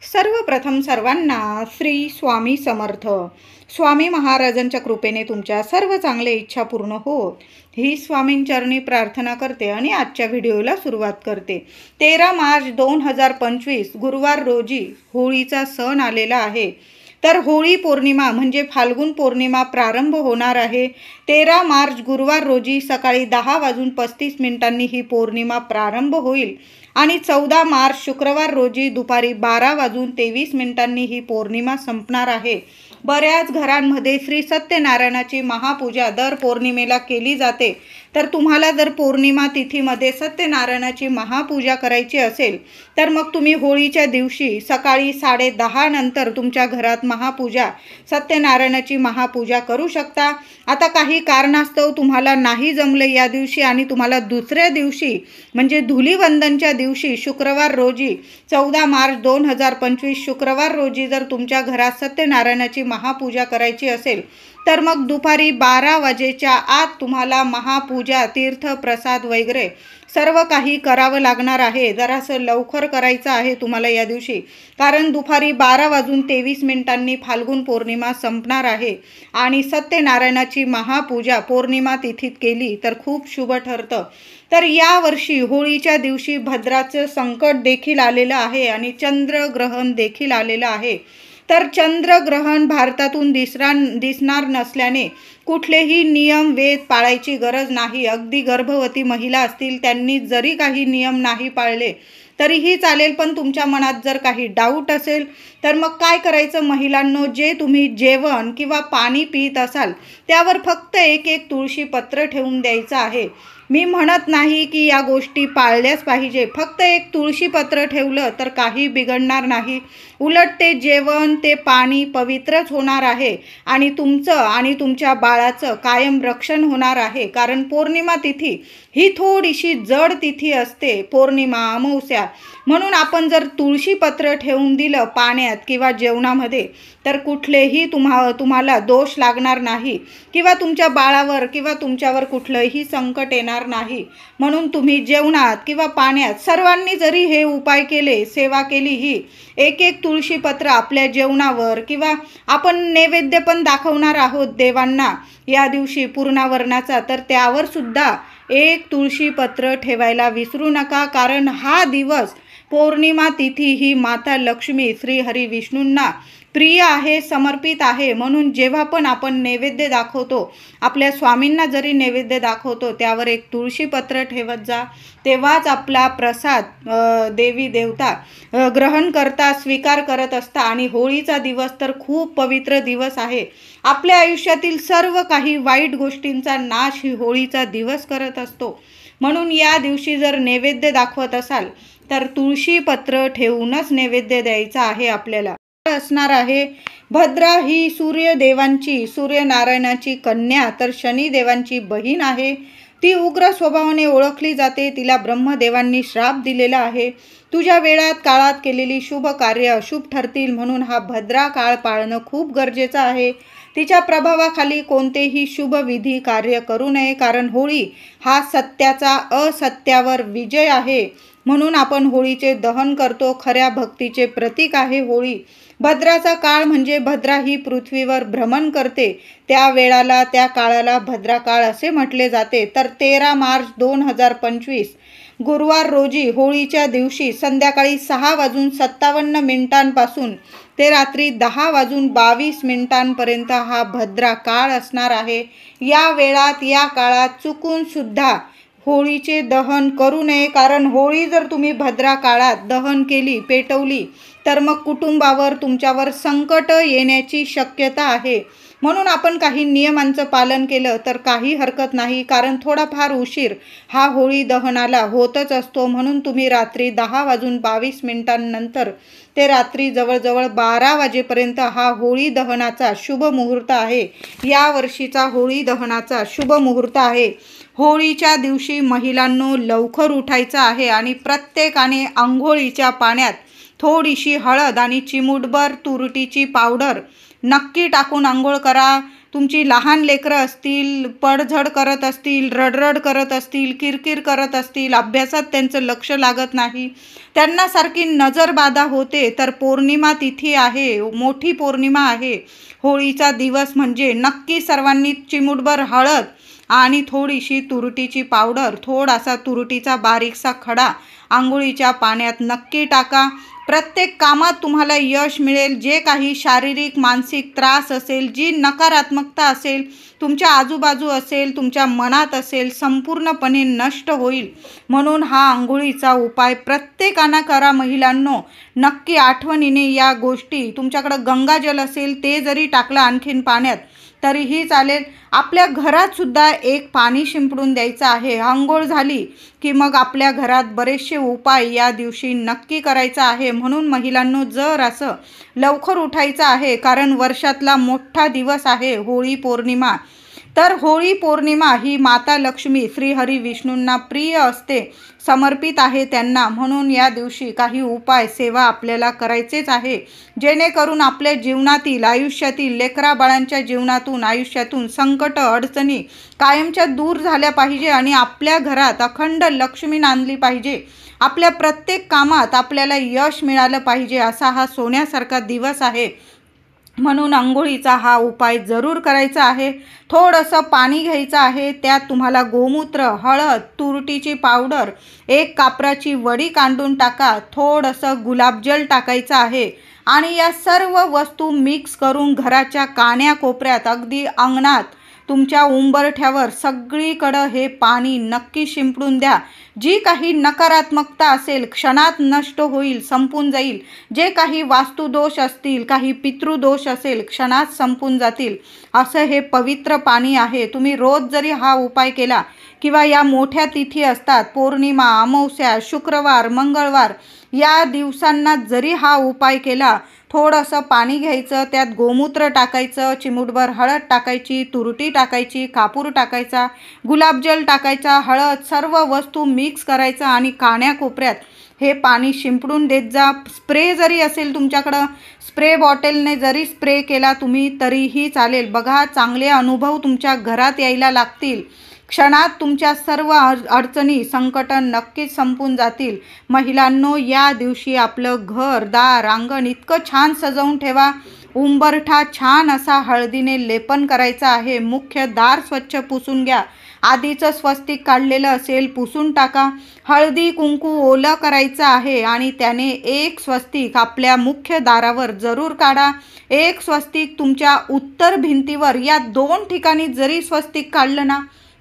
सर्वप्रथम सर्वांना श्री स्वामी समर्थ. स्वामी महाराजांच्या कृपेने तुमच्या सर्व चांगल्या इच्छा पूर्ण होत ही स्वामींचरणी प्रार्थना करते आणि आजच्या व्हिडिओला सुरुवात करते. 13 मार्च 2025 गुरुवार रोजी होळीचा सण आलेला आहे. तर होळी पौर्णिमा म्हणजे फाल्गुन पौर्णिमा प्रारंभ होणार आहे. 13 मार्च गुरुवार रोजी सकाळी 10:35 ही पौर्णिमा प्रारंभ होईल आणि 14 मार्च शुक्रवार रोजी दुपारी 12:23 ही पौर्णिमा संपणार आहे. बऱ्याच घरांमध्ये श्री सत्यनारायणाची महापूजा दर पौर्णिमेला केली जाते. तर तुम्हाला जर पौर्णिमा तिथीमध्ये सत्यनारायणाची महापूजा करायची असेल तर मग तुम्ही होळीच्या दिवशी सकाळी 10:30 नंतर तुमच्या घरात महापूजा सत्यनारायणाची महापूजा करू शकता. आता काही कारणास्तव तुम्हाला नाही जमले या दिवशी आणि तुम्हाला दुसऱ्या दिवशी म्हणजे धुलीवंदनच्या दिवशी शुक्रवार रोजी 14 मार्च 2025 शुक्रवार रोजी जर तुमच्या घरात सत्यनारायणाची महापूजा करायची असेल तर मग दुपारी 12 वाजेच्या आत तुम्हाला महापूजा तीर्थ प्रसाद वगैरे सर्व काही करावं लागणार आहे. जरासं लवकर करायचं आहे तुम्हाला या दिवशी, कारण दुपारी 12:23 फाल्गुन पौर्णिमा संपणार आहे आणि सत्यनारायणाची महापूजा पौर्णिमा तिथीत केली तर खूप शुभ ठरतं. तर यावर्षी होळीच्या दिवशी भद्राचं संकट देखील आलेलं आहे आणि चंद्रग्रहण देखील आलेलं आहे. तर चंद्रग्रहण भारतातून दिसणार नसल्याने कुठलेही नियम वेद पाळायची गरज नाही. अगदी गर्भवती महिला असतील त्यांनी जरी काही नियम नाही पाळले तरीही चालेल, पण तुमच्या मनात जर काही डाऊट असेल तर मग काय करायचं महिलांनो, जे तुम्ही जेवण किंवा पाणी पित असाल त्यावर फक्त एक तुळशी पत्र ठेवून द्यायचं आहे. मी म्हणत नाही की या गोष्टी पाळल्याच पाहिजे, फक्त एक तुळशी पत्र ठेवलं तर काही बिघडणार नाही. उलट ते जेवण ते पाणी पवित्रच होणार आहे आणि तुमचं आणि तुमच्या बाळाचं कायम रक्षण होणार आहे. कारण पौर्णिमा तिथी ही थोडीशी जड तिथी असते, पौर्णिमा अमावस्या, म्हणून आपण जर तुळशी पत्र ठेवून दिलं पाण्यात किंवा जेवणामध्ये तर कुठलेही तुम्हाला दोष लागणार नाही किंवा तुमच्या बाळावर किंवा तुमच्यावर कुठलंही संकट येणार नाही. म्हणून तुम्ही जेवणात किंवा पाण्यात सर्वांनी जरी हे उपाय केले, सेवा केली, ही एक तुळशी पत्र आपल्या जेवणावर किंवा आपण नैवेद्य पण दाखवणार आहोत देवांना या दिवशी पूर्णावरणाचा, तर त्यावर सुद्धा एक तुळशी पत्र ठेवायला विसरू नका. कारण हा दिवस पौर्णिमा तिथी ही माता लक्ष्मी श्री हरी विष्णूंना प्रिय आहे, समर्पित आहे. म्हणून जेव्हा पण आपण नैवेद्य दाखवतो, आपल्या स्वामींना जरी नैवेद्य दाखवतो त्यावर एक तुळशी पत्र ठेवत जा, तेव्हाच आपला प्रसाद देवी देवता ग्रहण करता, स्वीकार करत असता. आणि होळीचा दिवस तर खूप पवित्र दिवस आहे. आपल्या आयुष्यातील सर्व काही वाईट गोष्टींचा नाश ही होळीचा दिवस करत असतो. म्हणून या दिवशी जर नैवेद्य दाखवत असाल तर तुळशी पत्र ठेवूनच नैवेद्य द्यायचा आहे आपल्याला. असणार आहे. भद्रा ही सूर्यनारायणाची कन्या तर शनिदेवांची बहीण आहे. ती उग्र स्वभावाने ओळखली जाते. तिला ब्रह्मदेवांनी श्राप दिलेला आहे. तुझ्या वेळात काळात केलेली शुभ कार्य अशुभ ठरतील, म्हणून हा भद्रा काळ पाळणं खूप गरजेचं आहे. तिच्या प्रभावाखाली कोणतेही शुभ विधी कार्य करू नये, कारण होळी हा सत्याचा असत्यावर विजय आहे. म्हणून आपण होळीचे दहन करतो. खऱ्या भक्तीचे प्रतीक आहे होळी. भद्राचा काळ म्हणजे भद्रा ही पृथ्वीवर भ्रमण करते त्या वेळाला, त्या काळाला भद्रा काळ असे म्हटले जाते. तर 13 मार्च 2025 गुरुवार रोजी होळीच्या दिवशी संध्याकाळी 6:57 पासून ते रात्री 10:22 हा भद्रा काळ असणार आहे. या वेळात या काळात चुकून सुद्धा होळीचे दहन करू नये, कारण होळी जर तुम्ही भद्रा काळात दहन केली, पेटवली तर मग कुटुंबावर तुमच्यावर संकट येण्याची शक्यता आहे. म्हणून आपण काही नियमांचं पालन केलं तर काही हरकत नाही, कारण थोडाफार उशीर हा होळी दहनाला होतच असतो. म्हणून तुम्ही रात्री 10:22 नंतर ते रात्री जवळजवळ 12 वाजेपर्यंत हा होळी दहनाचा शुभ मुहूर्त आहे. या वर्षीचा होळी दहनाचा शुभ मुहूर्त आहे. होळीच्या दिवशी महिलांनो लवकर उठायचं आहे आणि प्रत्येकाने अंघोळीच्या पाण्यात थोडीशी हळद आणि चिमूटभर तुरटीची पावडर नक्की टाकून आंघोळ करा. तुमची लहान लेकरं असतील, पडझड करत असतील, रडरड करत असतील, किरकिर करत असतील, अभ्यासात त्यांचं लक्ष लागत नाही, त्यांना सारखी नजरबाधा होते, तर पौर्णिमा तिथी आहे, मोठी पौर्णिमा आहे, होळीचा दिवस म्हणजे नक्की सर्वांनी चिमूटभर हळद आणि थोडीशी तुरटीची पावडर, थोडासा तुरटीचा बारीकसा खडा आंघोळीच्या पाण्यात नक्की टाका. प्रत्येक कामात तुम्हाला यश मिळेल. जे काही शारीरिक मानसिक त्रास असेल, जी नकारात्मकता असेल, तुमच्या आजूबाजू असेल, तुमच्या मनात असेल, संपूर्णपणे नष्ट होईल. म्हणून हा आंघोळीचा उपाय प्रत्येकानं करा महिलांनो. नक्की आठवणीने या गोष्टी, तुमच्याकडं गंगाजल असेल ते जरी टाकलं आणखीन पाण्यात तरीही चालेल. आपल्या घरात सुद्धा एक पाणी शिंपडून द्यायचं आहे. अंघोळ झाली की मग आपल्या घरात बरेचसे उपाय या दिवशी नक्की करायचा आहे. म्हणून महिलांनो, जर असं लवकर उठायचं आहे, कारण वर्षातला मोठा दिवस आहे होळी पौर्णिमा. तर होळी पौर्णिमा ही माता लक्ष्मी श्रीहरी विष्णूंना प्रिय असते, समर्पित आहे त्यांना. म्हणून या दिवशी काही उपाय सेवा आपल्याला करायचेच आहे, जेणेकरून आपल्या जीवनातील आयुष्यातील लेकराबाळांच्या जीवनातून आयुष्यातून संकट अडचणी कायमच्या दूर झाल्या पाहिजे आणि आपल्या घरात अखंड लक्ष्मी नांदली पाहिजे. आपल्या प्रत्येक कामात आपल्याला यश मिळालं पाहिजे. असा हा सोन्यासारखा दिवस आहे. म्हणून अंघोळीचा हा उपाय जरूर करायचा आहे. थोडंसं पाणी घ्यायचं आहे, त्यात तुम्हाला गोमूत्र, हळद, तुरटीची पावडर, एक कापराची वडी कांडून टाका, थोडंसं गुलाबजल टाकायचं आहे आणि या सर्व वस्तू मिक्स करून घराच्या कान्याकोपऱ्यात, अगदी अंगणात, तुमच्या उंबरठ्यावर सगळीकडं हे पाणी नक्की शिंपडून द्या. जी काही नकारात्मकता असेल क्षणात नष्ट होईल, संपून जाईल. जे काही वास्तुदोष असतील, काही पितृदोष असेल, क्षणात संपून जातील. असं हे पवित्र पाणी आहे. तुम्ही रोज जरी हा उपाय केला किंवा या मोठ्या तिथी असतात, पौर्णिमा, अमावस्या, शुक्रवार, मंगळवार, या दिवसांना जरी हा उपाय केला, थोडंसं पाणी घ्यायचं, त्यात गोमूत्र टाकायचं, चिमूटभर हळद टाकायची, तुरटी टाकायची, कापूर टाकायचा, गुलाबजल टाकायचा, हळद, सर्व वस्तू मिक्स करायचं आणि कान्याकोपऱ्यात हे पाणी शिंपडून देत जा. स्प्रे जरी असेल तुमच्याकडं, स्प्रे बॉटलने जरी स्प्रे केला तुम्ही तरीही चालेल. बघा, चांगले अनुभव तुमच्या घरात यायला लागतील. क्षणात तुमच्या सर्व अडचणी, संकट नक्कीच संपून जातील. महिलांनो, या दिवशी आपलं घर, दार, अंगण इतकं छान सजवून ठेवा. उंबरठा छान असा हळदीने लेपन करायचा आहे. मुख्य दार स्वच्छ पुसून घ्या. आधीचं स्वस्तिक काढलेलं असेल पुसून टाका. हळदी कुंकू ओलं करायचं आहे आणि त्याने एक स्वस्तिक आपल्या मुख्य दारावर जरूर काढा. एक स्वस्तिक तुमच्या उत्तर भिंतीवर, या 2 ठिकाणी जरी स्वस्तिक काढलं ना,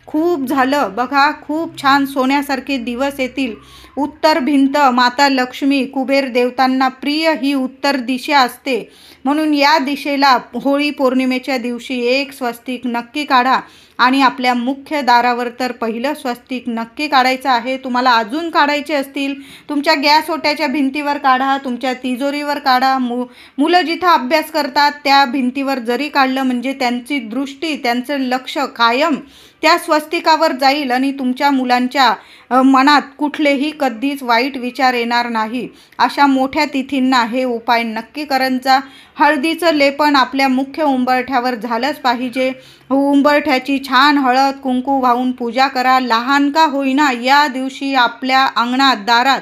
खूप झालं. बघा, खूप छान सोन्यासारखे दिवस येतील. उत्तर भिंत माता लक्ष्मी, कुबेर देवतांना प्रिय ही उत्तर दिशा असते. म्हणून या दिशेला होळी पौर्णिमेच्या दिवशी एक स्वस्तिक नक्की काढा आणि आपल्या मुख्य दारावर तर पहिलं स्वस्तिक नक्की काढायचं आहे. तुम्हाला अजून काढायचे असतील, तुमच्या गॅस ओट्याच्या भिंतीवर काढा, तुमच्या तिजोरीवर काढा. मुलं जिथं अभ्यास करतात त्या भिंतीवर जरी काढलं म्हणजे त्यांची दृष्टी, त्यांचं लक्ष कायम त्या स्वस्तिकावर जाईल आणि तुमच्या मुलांच्या मनात कुठलेही कधीच वाईट विचार येणार नाही. अशा मोठ्या तिथींना हे उपाय नक्की करत जा. हळदीचं लेपन आपल्या मुख्य उंबरठ्यावर झालंच पाहिजे. उंबरठ्याची छान हळद कुंकू वाहून पूजा करा. लहान का होईना या दिवशी आपल्या अंगणात, दारात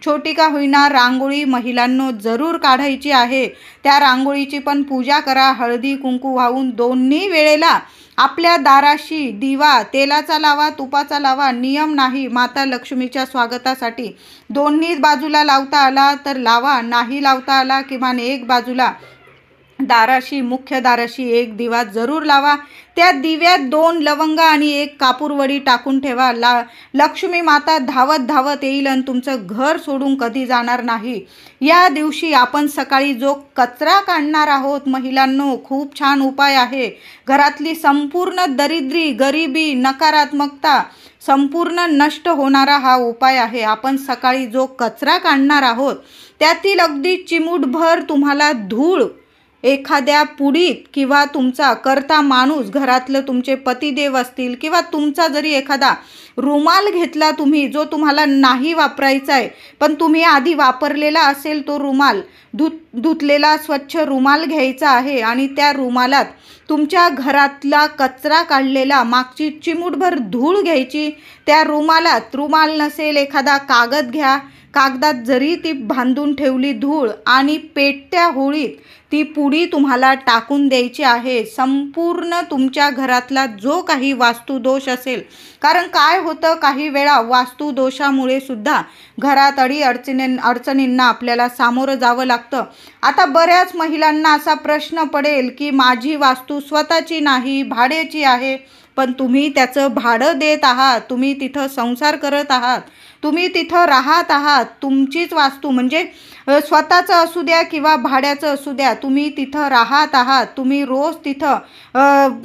छोटी का होईना रांगोळी महिलांनो जरूर काढायची आहे. त्या रांगोळीची पण पूजा करा. हळदी कुंकू वाहून दोन्ही वेळेला आपल्या दाराशी दिवा तेलाचा लावा, तुपाचा लावा, नियम नाही. माता लक्ष्मीच्या स्वागतासाठी दोन्ही बाजूला लावता आला तर लावा, नाही लावता आला किमान एक बाजूला दाराशी, मुख्य दाराशी एक दिवा जरूर लावा. त्या दिव्यात 2 लवंग आणि 1 कापूरवडी टाकून ठेवा. लक्ष्मी माता धावत धावत येईल आणि तुमचं घर सोडून कधी जाणार नाही. या दिवशी आपण सकाळी जो कचरा काढणार आहोत महिलांनो, खूप छान उपाय आहे. घरातली संपूर्ण दरिद्री, गरिबी, नकारात्मकता संपूर्ण नष्ट होणारा हा उपाय आहे. आपण सकाळी जो कचरा काढणार आहोत त्यातील अगदी चिमूटभर तुम्हाला धूळ एखाद्या पुडीत किंवा तुमचा करता माणूस, घरातलं तुमचे पतिदेव असतील किंवा तुमचा जरी एखादा रुमाल घेतला तुम्ही, जो तुम्हाला नाही वापरायचा आहे पण तुम्ही आधी वापरलेला असेल, तो रुमाल धुतलेला स्वच्छ रुमाल घ्यायचा आहे आणि त्या रुमालात तुमच्या घरातला कचरा काढलेला मागची चिमूटभर धूळ घ्यायची. त्या रुमालात, रुमाल नसेल एखादा कागद घ्या, कागदात जरी ती बांधून ठेवली धूळ, आणि पेटत्या होळीत ती पुडी तुम्हाला टाकून द्यायची आहे. संपूर्ण तुमच्या घरातला जो काही वास्तुदोष असेल, कारण काय होतं, काही वेळा वास्तुदोषामुळे सुद्धा घरात अडचणींना आपल्याला सामोरं जावं लागतं. आता बऱ्याच महिलांना असा प्रश्न पडेल की माझी वास्तू स्वतःची नाही, भाड्याची आहे, पण तुम्ही त्याचं भाडं देत आहात, तुम्ही तिथं संसार करत आहात, तुम्ही तिथं राहत आहात. तुमचीच वास्तू म्हणजे स्वतःचं असू द्या किंवा भाड्याचं असू द्या, तुम्ही तिथं राहत आहात, तुम्ही रोज तिथं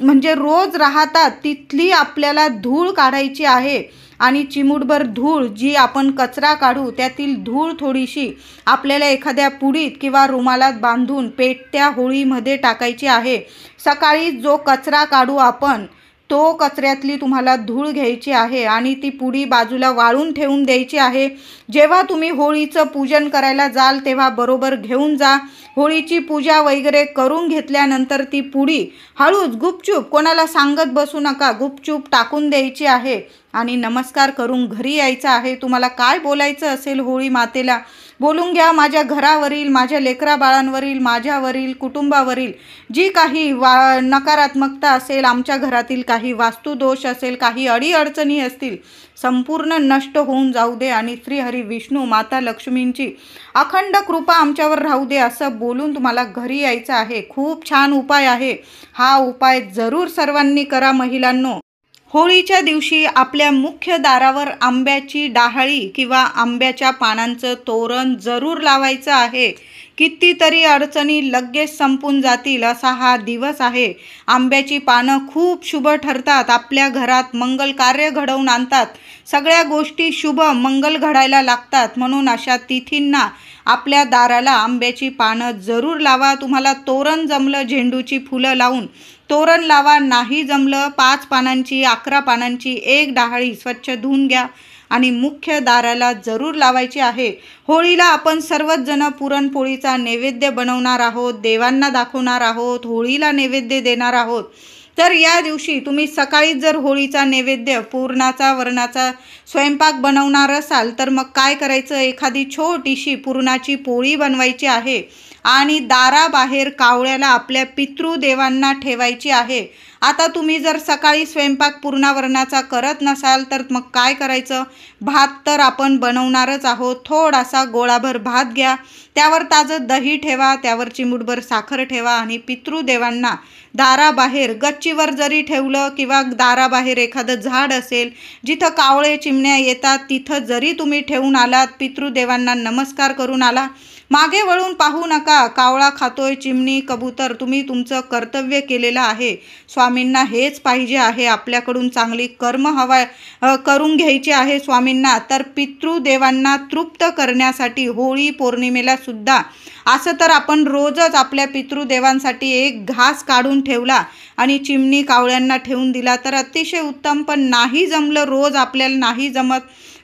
म्हणजे रोज राहतात, तिथली आपल्याला धूळ काढायची आहे. आणि चिमूटभर धूळ जी आपण कचरा काढू, त्यातील धूळ थोडीशी आपल्याला एखाद्या पुडीत किंवा रुमालात बांधून पेटत्या होळीमध्ये टाकायची आहे. सकाळी जो कचरा काढू आपण, तो कचऱ्यातली तुम्हाला धूळ घ्यायची आहे आणि ती पुडी बाजूला वाळून ठेवून द्यायची आहे. जेव्हा तुम्ही होळीचं पूजन करायला जाल तेव्हा बरोबर घेऊन जा. होळीची पूजा वगैरे करून घेतल्यानंतर ती पुडी हळूच गुपचूप, कोणाला सांगत बसू नका, गुपचूप टाकून द्यायची आहे आणि नमस्कार करून घरी यायचं आहे. तुम्हाला काय बोलायचं असेल होळी मातेला बोलून घ्या. माझ्या घरावरील, माझ्या लेकरा बाळांवरील, माझ्यावरील, कुटुंबावरील जी काही नकारात्मकता असेल, आमच्या घरातील काही वास्तुदोष असेल, काही अडीअडचणी असतील, संपूर्ण नष्ट होऊन जाऊ दे आणि श्रीहरी विष्णू माता लक्ष्मींची अखंड कृपा आमच्यावर राहू दे, असं बोलून तुम्हाला घरी यायचं आहे. खूप छान उपाय आहे हा. उपाय जरूर सर्वांनी करा महिलांनो. होळीच्या दिवशी आपल्या मुख्य दारावर आंब्याची डहाळी किंवा आंब्याच्या पानांचं तोरण जरूर लावायचं आहे. कितीतरी अडचणी लगेच संपून जातील असा हा दिवस आहे. आंब्याची पानं खूप शुभ ठरतात, आपल्या घरात मंगल कार्य घडवून आणतात, सगळ्या गोष्टी शुभ मंगल घडायला लागतात. म्हणून अशा तिथींना आपल्या दाराला आंब्याची पानं जरूर लावा. तुम्हाला तोरण जमलं झेंडूची फुलं लावून तोरण लावा, नाही जमलं 5 पानांची, 11 पानांची एक डहाळी स्वच्छ धुवून घ्या आणि मुख्य दाराला जरूर लावायची आहे. होळीला आपण सर्वच जण पुरणपोळीचा नैवेद्य बनवणार आहोत, देवांना दाखवणार आहोत, होळीला नैवेद्य देणार आहोत. तर या दिवशी तुम्ही सकाळी जर होळीचा नैवेद्य पुरणाचा वरणाचा स्वयंपाक बनवणार असाल तर मग काय करायचं, एखादी छोटीशी पुरणाची पोळी बनवायची आहे आणि दाराबाहेर कावळ्याला आपल्या पितृदेवांना ठेवायची आहे. आता तुम्ही जर सकाळी स्वयंपाक पुरणावरणाचा करत नसाल तर मग काय करायचं, भात तर आपण बनवणारच आहोत, थोडासा गोळाभर भात घ्या, त्यावर ताजं दही ठेवा, त्यावर चिमूटभर साखर ठेवा आणि पितृदेवांना दाराबाहेर गच्चीवर जरी ठेवलं किंवा दाराबाहेर एखादं झाड असेल जिथं कावळे चिमण्या येतात तिथं जरी तुम्ही ठेवून आलात, पितृदेवांना नमस्कार करून आला, मागे वळून पाहू नका. कावळा खातोय, चिमणी, कबूतर, तुम्ही तुमचं कर्तव्य केलेलं आहे. स्वामींना हेच पाहिजे आहे, आपल्याकडून चांगली कर्म करून घ्यायची आहे स्वामींना. तर पितृदेवांना तृप्त करण्यासाठी होळी पौर्णिमेला सुद्धा असं तर आपण रोजच आपल्या पितृदेवांसाठी एक घास काढून ठेवला आणि चिमणी कावळ्यांना ठेवून दिला तर अतिशय उत्तम. पण नाही जमलं, रोज आपल्याला नाही जमत,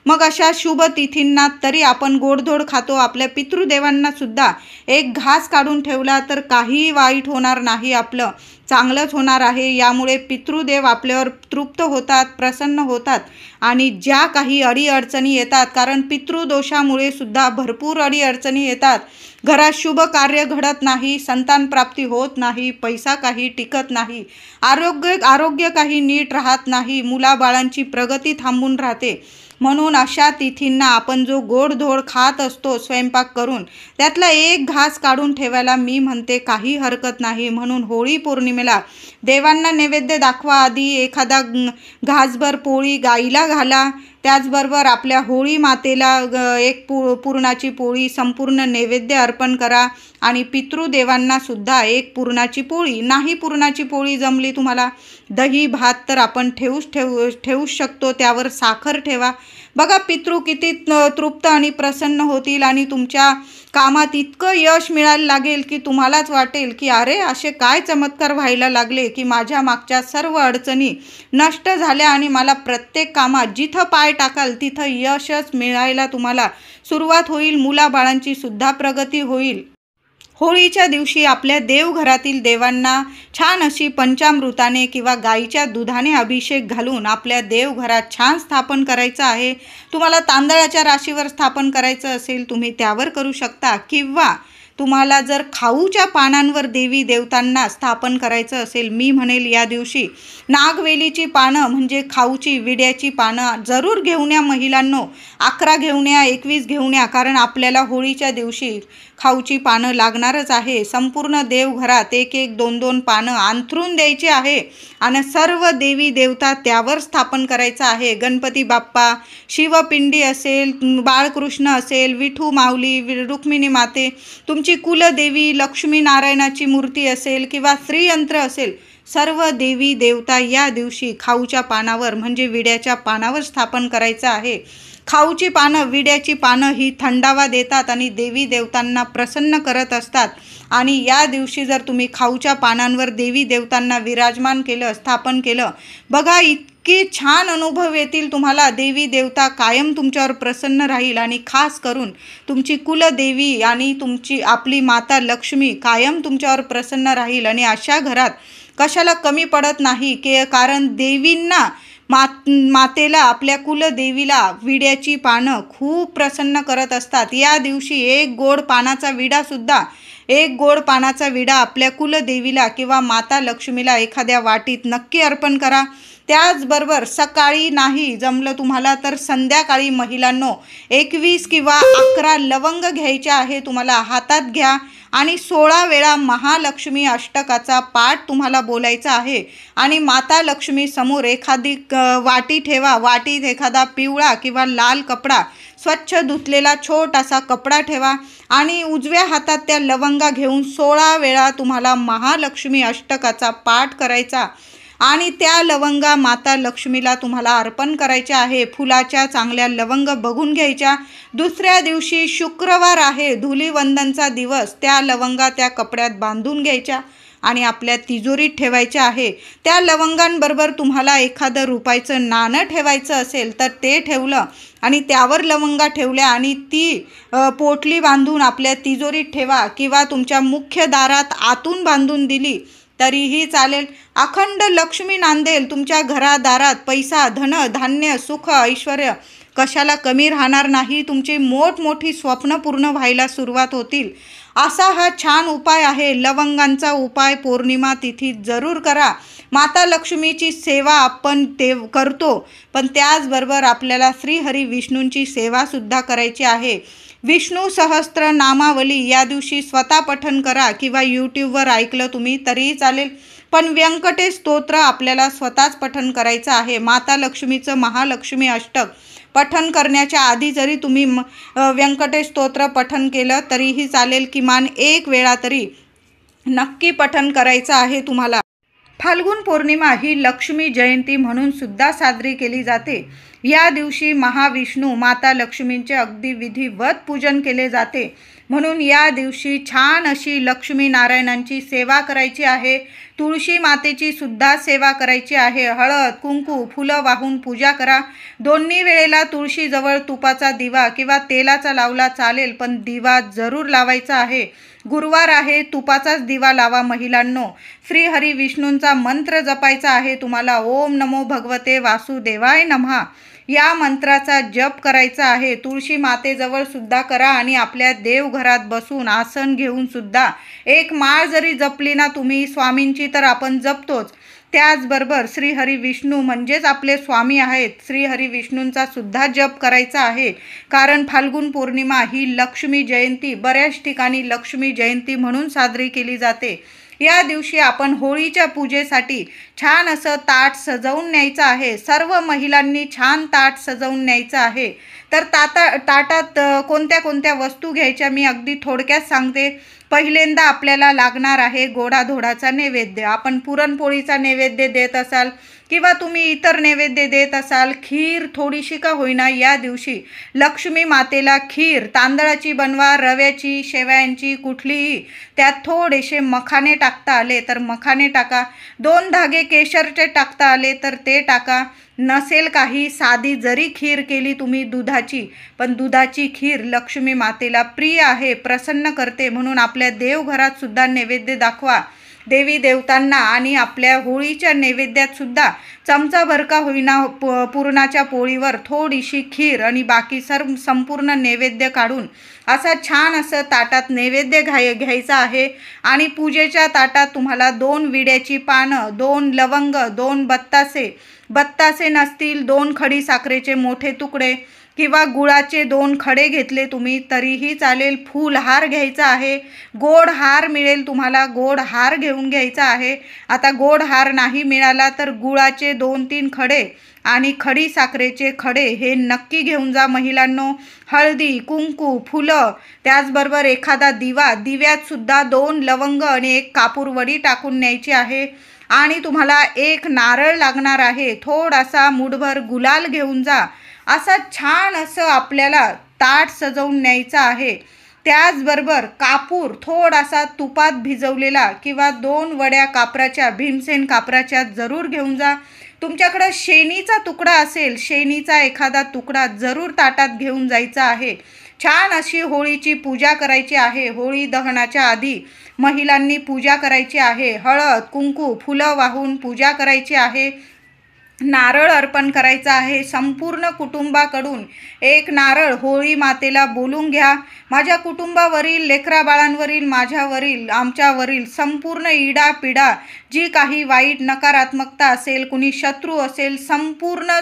मग अशा शुभ तिथींना तरी आपण गोडधोड खातो, आपल्या पितृदेवांना सुद्धा एक घास काढून ठेवला तर काही वाईट होणार नाही, आपलं चांगलंच होणार आहे. यामुळे पितृदेव आपल्यावर तृप्त होतात, प्रसन्न होतात आणि ज्या काही अडीअडचणी येतात, कारण पितृदोषामुळे सुद्धा भरपूर अडीअडचणी येतात, घरात शुभ कार्य घडत नाही, संतान प्राप्ती होत नाही, पैसा काही टिकत नाही, आरोग्य काही नीट राहत नाही, मुलाबाळांची प्रगती थांबून राहते. म्हणून अशा तिथींना आपण जो गोडधोड खात असतो स्वयंपाक करून, त्यातला एक घास काढून ठेवायला मी म्हणते काही हरकत नाही. म्हणून होळी पौर्णिमेला देवांना नैवेद्य दाखवा. आधी एखादा घासभर पोळी गाईला घाला, त्याचबरोबर आपल्या होळी मातेला एक पुरणाची पोळी संपूर्ण नैवेद्य अर्पण करा आणि पितृदेवांना सुद्धा एक पुरणाची पोळी, नाही पुरणाची पोळी जमली तुम्हाला, दही भात तर आपण ठेवूच शकतो, त्यावर साखर ठेवा. बघा पितृ किती तृप्त आणि प्रसन्न होतील आणि तुमच्या कामात इतकं यश मिळायला लागेल की तुम्हालाच वाटेल की अरे असे काय चमत्कार व्हायला लागले की माझ्या मागच्या सर्व अडचणी नष्ट झाल्या आणि मला प्रत्येक कामात जिथं पाय टाकाल तिथं यशच मिळायला तुम्हाला सुरुवात होईल. मुलाबाळांची सुद्धा प्रगती होईल. होळीच्या दिवशी आपल्या देवघरातील देवांना छान अशी पंचामृताने किंवा गाईच्या दुधाने अभिषेक घालून आपल्या देवघरात छान स्थापन करायचं आहे. तुम्हाला तांदळाच्या राशीवर स्थापन करायचं असेल तुम्ही त्यावर करू शकता, किंवा तुम्हाला जर खाऊच्या पानांवर देवी देवतांना स्थापन करायचं असेल, मी म्हणेल या दिवशी नागवेलीची पानं म्हणजे खाऊची विड्याची पानं जरूर घेऊन या महिलांनो. 11 घेऊन या, 21 घेऊन या, कारण आपल्याला होळीच्या दिवशी खाऊची पानं लागणारच आहे. संपूर्ण देवघरात 1-1, 2-2 पानं अंथरून द्यायची आहे आणि सर्व देवी देवता त्यावर स्थापन करायचं आहे. गणपती बाप्पा, शिवपिंडी असेल, बाळकृष्ण असेल, विठू माऊली, रुक्मिणी माते, तुमची कुलदेवी लक्ष्मी नारायणाची मूर्ती असेल किंवा श्रीयंत्र असेल, सर्व देवी देवता या दिवशी खाऊच्या पानावर म्हणजे विड्याच्या पानावर स्थापन करायचं आहे. खाऊची पानं, विड्याची पानं ही थंडावा देतात आणि देवी देवतांना प्रसन्न करत असतात. आणि या दिवशी जर तुम्ही खाऊच्या पानांवर देवी देवतांना विराजमान केलं, स्थापन केलं, बघा इतकी छान अनुभव येतील तुम्हाला. देवी देवता कायम तुमच्यावर प्रसन्न राहील आणि खास करून तुमची कुलदेवी आणि तुमची आपली माता लक्ष्मी कायम तुमच्यावर प्रसन्न राहील. आणि अशा घरात कशाला कमी पडत नाही कारण देवींना मातेला, आपल्या कुलदेवीला विड्याची पानं खूप प्रसन्न करत असतात. या दिवशी एक गोड पानाचा विडा आपल्या कुलदेवीला किंवा माता लक्ष्मीला एखाद्या वाटीत नक्की अर्पण करा. त्याचबरोबर सकाळी नाही जमलं तुम्हाला तर संध्याकाळी महिलांनो 21 किंवा 11 लवंग घ्यायच्या आहे तुम्हाला, हातात घ्या आणि 16 वेळा महालक्ष्मी अष्टकाचा पाठ तुम्हाला बोलायचा आहे. आणि माता लक्ष्मी समोर एखादी वाटी ठेवा. वाटीत एखादा पिवळा किंवा लाल कपडा, स्वच्छ धुतलेला छोटासा कपडा ठेवा आणि उजव्या हातात त्या लवंगा घेऊन 16 वेळा तुम्हाला महालक्ष्मी अष्टकाचा पाठ करायचा आणि त्या लवंगा माता लक्ष्मीला तुम्हाला अर्पण करायच्या आहे. फुलाच्या चांगल्या लवंग बघून घ्यायच्या. दुसऱ्या दिवशी शुक्रवार आहे, धुलीवंदनचा दिवस, त्या लवंगा त्या कपड्यात बांधून घ्यायच्या आणि आपल्या तिजोरीत ठेवायच्या आहे. त्या लवंगांबरोबर तुम्हाला एखादं रुपयाचं नाणं ठेवायचं असेल तर ते ठेवलं आणि त्यावर लवंगा ठेवल्या आणि ती पोटली बांधून आपल्या तिजोरीत ठेवा किंवा तुमच्या मुख्य दारात आतून बांधून दिली तरीही चालेल. अखंड लक्ष्मी नांदेल तुमच्या घरादारात. पैसा, धन, धान्य, सुख, ऐश्वर कशाला कमी राहणार नाही. तुमची मोठमोठी स्वप्न पूर्ण व्हायला सुरुवात होतील. असा हा छान उपाय आहे. लवंगांचा उपाय पौर्णिमा तिथी जरूर करा. माता लक्ष्मीची सेवा आपण करतो, पण त्याचबरोबर आपल्याला श्रीहरी विष्णूंची सेवासुद्धा करायची आहे. विष्णू सहस्त्र नामावली या दिवशी स्वतः पठण करा किंवा यूट्यूबवर ऐकलं तुम्ही तरीही चालेल, पण व्यंकटेश स्तोत्र आपल्याला स्वतःच पठण करायचं आहे. माता लक्ष्मीचं महालक्ष्मी अष्टक पठण करण्याच्या आधी जरी तुम्ही व्यंकटेश स्तोत्र पठण केलं तरीही चालेल. किमान 1 वेळा तरी नक्की पठण करायचं आहे तुम्हाला. फाल्गुन पौर्णिमा ही लक्ष्मी जयंती म्हणून सुद्धा साजरी केली जाते. या दिवशी महाविष्णू माता लक्ष्मींचे अगदी विधिवत पूजन केले जाते. म्हणून या दिवशी छान अशी लक्ष्मी नारायणांची सेवा करायची आहे. तुळशी मातेची सुद्धा सेवा करायची आहे. हळद, कुंकू, फुलं वाहून पूजा करा. दोन्ही वेळेला तुळशीजवळ तुपाचा दिवा किंवा तेलाचा लावला चालेल, पण दिवा जरूर लावायचा आहे. गुरुवार आहे, तुपाचाच दिवा लावा महिलांनो. श्रीहरी विष्णूंचा मंत्र जपायचा आहे तुम्हाला. ओम नमो भगवते वासुदेवाय नमः या मंत्राचा जप करायचा आहे. तुळशी मातेजवळ सुद्धा करा आणि आपल्या देवघरात बसून आसन घेऊन सुद्धा एक माळ जरी जपली ना तुम्ही स्वामींची तर आपण जपतोच. त्याचबरोबर श्रीहरी विष्णू म्हणजेच आपले स्वामी आहेत. श्रीहरी विष्णूंचा सुद्धा जप करायचा आहे, कारण फाल्गुन पौर्णिमा ही लक्ष्मी जयंती बऱ्याच ठिकाणी लक्ष्मी जयंती म्हणून साजरी केली जाते. या दिवशी आपण होळीच्या पूजेसाठी छान असं ताट सजवून न्यायचं आहे. सर्व महिलांनी छान ताट सजवून न्यायचं आहे. तर ताटात कोणत्या कोणत्या वस्तू घ्यायच्या मी अगदी थोडक्यात सांगते. पहिल्यांदा आपल्याला लागणार आहे गोडाधोडाचा नैवेद्य. आपण पुरणपोळीचा नैवेद्य देत असाल किंवा तुम्ही इतर नैवेद्य देत असाल, खीर थोडीशी का होईना या दिवशी लक्ष्मी मातेला खीर तांदळाची बनवा, रव्याची, शेवयांची, कुठलीही. त्यात थोडेसे मखाने टाकता आले तर मखाने टाका, 2 धागे केशरचे टाकता आले तर ते टाका. नसेल काही साधी जरी खीर केली तुम्ही दुधाची, पण दुधाची खीर लक्ष्मी मातेला प्रिय आहे, प्रसन्न करते, म्हणून आपल्या देवघरात सुद्धा नैवेद्य दाखवा देवी देवतांना. आणि आपल्या होळीच्या नैवेद्यात सुद्धा चमचाभर का होईना पुरणाच्या पोळीवर थोडीशी खीर आणि बाकी संपूर्ण नैवेद्य काढून असा छान असं ताटात नैवेद्य घ्यायचा आहे. आणि पूजेच्या ताटात तुम्हाला 2 विड्याची पानं, 2 लवंग, 2 बत्तासे नसतील 2 खडी साखरेचे मोठे तुकडे किंवा गुळाचे 2 खडे घेतले तुम्ही तरीही चालेल. फूलहार घ्यायचा आहे. गोड हार मिळेल तुम्हाला, गोड हार घेऊन घ्यायचा आहे. आता गोड हार नाही मिळाला तर गुळाचे 2-3 खडे आणि खडी साखरेचे खडे हे नक्की घेऊन जा महिलांनो. हळदी, कुंकू, फुलं, त्याचबरोबर एखादा दिवा, दिव्यात सुद्धा 2 लवंग आणि 1 कापूर वडी टाकून न्यायची आहे. आणि तुम्हाला 1 नारळ लागणार आहे. थोडासा मुठभर गुलाल घेऊन जा. असा छान असं आपल्याला ताट सजवून न्यायचं आहे. त्याचबरोबर कापूर थोडासा तुपात भिजवलेला किंवा 2 वड्या कापराच्या, भीमसेन कापराच्या जरूर घेऊन जा. तुमच्याकडं शेणीचा तुकडा असेल, शेणीचा एखादा तुकडा जरूर ताटात घेऊन जायचा आहे. छान अशी होळीची पूजा करायची आहे. होळी दहनाच्या आधी महिलांनी पूजा करायची आहे. हळद, कुंकू, फुलं वाहून पूजा करायची आहे. नारळ अर्पण करायचा आहे. संपूर्ण कुटुंबाकडून 1 नारळ होळी मातेला बोलून घ्या. माझ्या कुटुंबावरील, लेकराबाळांवरील, माझ्यावरील, आमच्यावरील संपूर्ण इडापिडा, जी काही वाईट नकारात्मकता असेल, कुणी शत्रू असेल,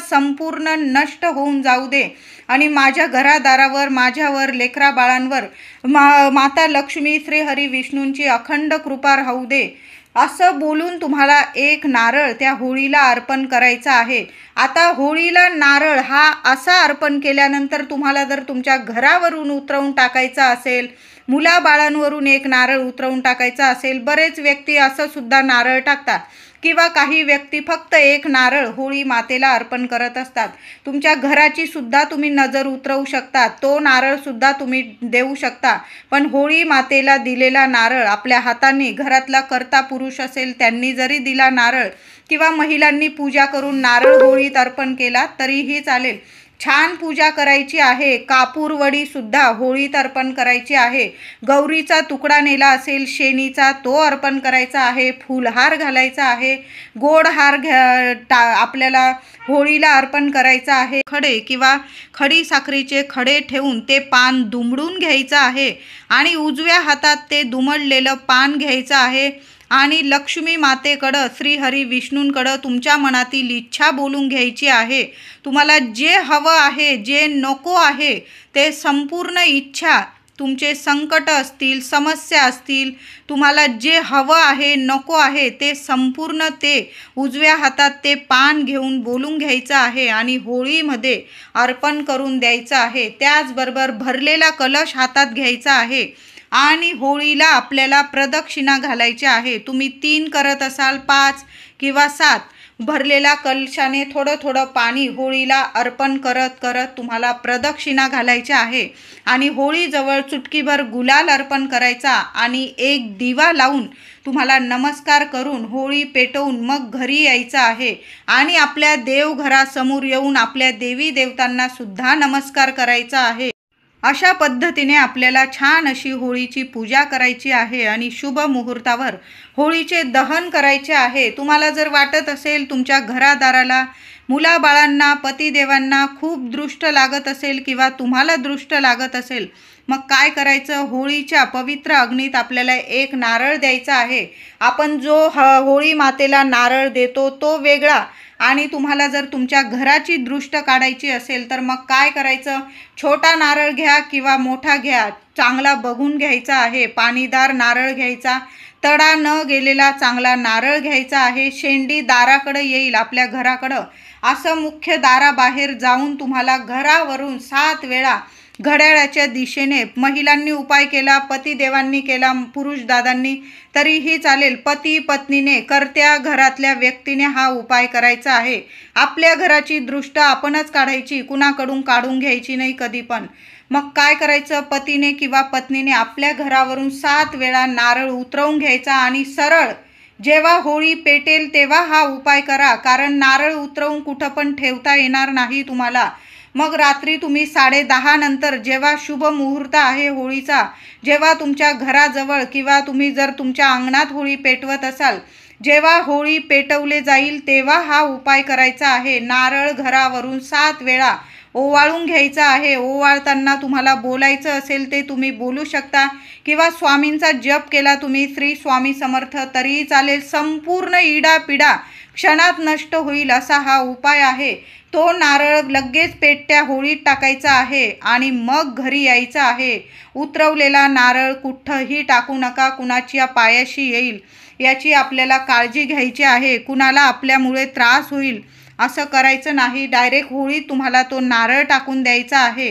संपूर्ण नष्ट होऊन जाऊ दे. आणि माझ्या घरादारावर, माझ्यावर, लेकराबाळांवर माता लक्ष्मी, श्रीहरी विष्णूंची अखंड कृपा राहू दे, असं बोलून तुम्हाला 1 नारळ त्या होळीला अर्पण करायचा आहे. आता होळीला नारळ हा असा अर्पण केल्यानंतर तुम्हाला जर तुमच्या घरावरून उतरवून टाकायचा असेल, मुलाबाळांवरून 1 नारळ उतरवून टाकायचा असेल, बरेच व्यक्ती असं सुद्धा नारळ टाकतात किंवा काही व्यक्ती फक्त 1 नारळ होळी मातेला अर्पण करत असतात. तुमच्या घराची सुद्धा तुम्ही नजर उतरवू शकता, तो नारळ सुद्धा तुम्ही देऊ शकता. पण होळी मातेला दिलेला नारळ आपल्या हाताने, घरातला कर्ता पुरुष असेल त्यांनी जरी दिला नारळ किंवा महिलांनी पूजा करून नारळ होळीत अर्पण केला तरीही चालेल. छान पूजा करायची आहे. कापूर वडी सुद्धा होळीत अर्पण करायची आहे. गौरीचा तुकडा नेला असेल शेणीचा, तो अर्पण करायचा आहे. फुलहार घालायचा आहे. गोड हार आपल्याला होळीला अर्पण करायचा आहे. खडे किंवा खडी साखरेचे खडे ठेवून ते पान दुमडून घ्यायचं आहे आणि उजव्या हातात ते दुमडलेलं पान घ्यायचं आहे. आणि लक्ष्मी मातेकडं, श्रीहरी विष्णूंकडं तुमच्या मनातील इच्छा बोलून घ्यायची आहे. तुम्हाला जे हवं आहे, जे नको आहे ते संपूर्ण इच्छा, तुमचे संकट असतील, समस्या असतील, तुम्हाला जे हवं आहे, नको आहे ते संपूर्ण ते उजव्या हातात ते पान घेऊन बोलून घ्यायचं आहे आणि होळीमध्ये अर्पण करून द्यायचं आहे. त्याचबरोबर भरलेला कलश हातात घ्यायचा आहे आणि होळीला आपल्याला प्रदक्षिणा घालायची आहे. तुम्ही 3 करत असाल, 5 किंवा 7 भरलेला कलशाने थोडं पाणी होळीला अर्पण करत तुम्हाला प्रदक्षिणा घालायची आहे. आणि होळीजवळ चुटकीभर गुलाल अर्पण करायचा आणि 1 दिवा लावून तुम्हाला नमस्कार करून होळी पेटवून मग घरी यायचं आहे. आणि आपल्या देवघरासमोर येऊन आपल्या देवी देवतांना सुद्धा नमस्कार करायचा आहे. अशा पद्धतीने आपल्याला छान अशी होळीची पूजा करायची आहे आणि शुभ मुहूर्तावर होळीचे दहन करायचे आहे. तुम्हाला जर वाटत असेल तुमच्या घरादाराला, मुलाबाळांना, पतिदेवांना खूप दृष्ट लागत असेल किंवा तुम्हाला दृष्ट लागत असेल, मग काय करायचं, होळीच्या पवित्र अग्नीत आपल्याला 1 नारळ द्यायचा आहे. आपण जो होळी मातेला नारळ देतो तो वेगळा, आणि तुम्हाला जर तुमच्या घराची दृष्ट काढायची असेल तर मग काय करायचं, छोटा नारळ घ्या किंवा मोठा घ्या, चांगला बघून घ्यायचा आहे. पाणीदार नारळ घ्यायचा, तडा न गेलेला चांगला नारळ घ्यायचा आहे. शेंडी दाराकडे येईल, आपल्या घराकडं, असं मुख्य दाराबाहेर जाऊन तुम्हाला घरावरून 7 वेळा घड्याळाच्या दिशेने, महिलांनी उपाय केला, पतिदेवांनी केला, पुरुष दादांनी तरीही चालेल, पती पत्नीने, कर्त्या घरातल्या व्यक्तीने हा उपाय करायचा आहे. आपल्या घराची दृष्ट आपणच काढायची, कुणाकडून काढून घ्यायची नाही कधी पण. मग काय करायचं, पतीने किंवा पत्नीने आपल्या घरावरून 7 वेळा नारळ उतरवून घ्यायचा आणि सरळ जेव्हा होळी पेटेल तेव्हा हा उपाय करा, कारण नारळ उतरवून कुठं पण ठेवता येणार नाही तुम्हाला. मग रात्री तुम्ही 10:30 नंतर जेव्हा शुभ मुहूर्त आहे होळीचा, जेव्हा तुमच्या घराजवळ किंवा तुम्ही जर तुमच्या अंगणात होळी पेटवत असाल, जेव्हा होळी पेटवले जाईल तेव्हा हा उपाय करायचा आहे. नारळ घरावरून 7 वेळा ओवाळून घ्यायचा आहे. ओवाळताना तुम्हाला बोलायचं असेल ते तुम्ही बोलू शकता किंवा स्वामींचा जप केला तुम्ही, श्री स्वामी समर्थ, तरीही चालेल. संपूर्ण इडापिडा क्षणात नष्ट होईल असा हा उपाय आहे. तो नारळ लगेच पेटत्या होळीत टाकायचा आहे आणि मग घरी यायचं आहे. उतरवलेला नारळ कुठंही टाकू नका, कुणाच्या पायाशी येईल याची आपल्याला काळजी घ्यायची आहे. कुणाला आपल्यामुळे त्रास होईल असं करायचं नाही. डायरेक्ट होळीत तुम्हाला तो नारळ टाकून द्यायचा आहे.